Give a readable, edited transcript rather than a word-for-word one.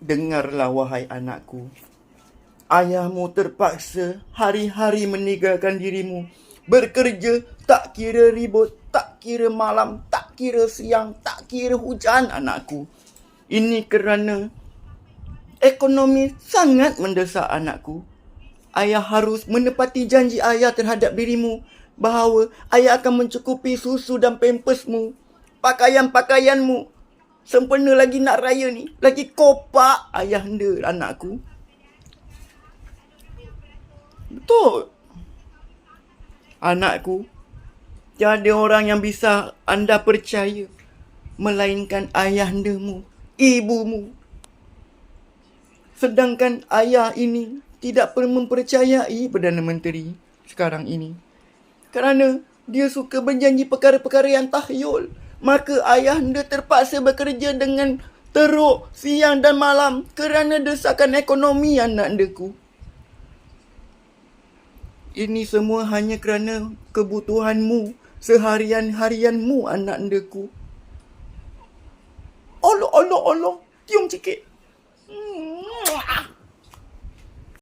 Dengarlah wahai anakku. Ayahmu terpaksa hari-hari meninggalkan dirimu. Bekerja tak kira ribut, tak kira malam, tak kira siang, tak kira hujan anakku. Ini kerana ekonomi sangat mendesak anakku. Ayah harus menepati janji ayah terhadap dirimu bahawa ayah akan mencukupi susu dan pampersmu, pakaian-pakaianmu. Sempena lagi nak raya ni, lagi kopak ayah anda anakku. Betul. Anakku, tiada orang yang bisa anda percaya melainkan ayahandamu, ibumu. Sedangkan ayah ini tidak perlu mempercayai Perdana Menteri sekarang ini. Kerana dia suka berjanji perkara-perkara yang tahyul. Maka ayah anda terpaksa bekerja dengan teruk siang dan malam kerana desakan ekonomi anak andaku. Ini semua hanya kerana kebutuhanmu seharian-harianmu anak andaku. Allah, tium sikit.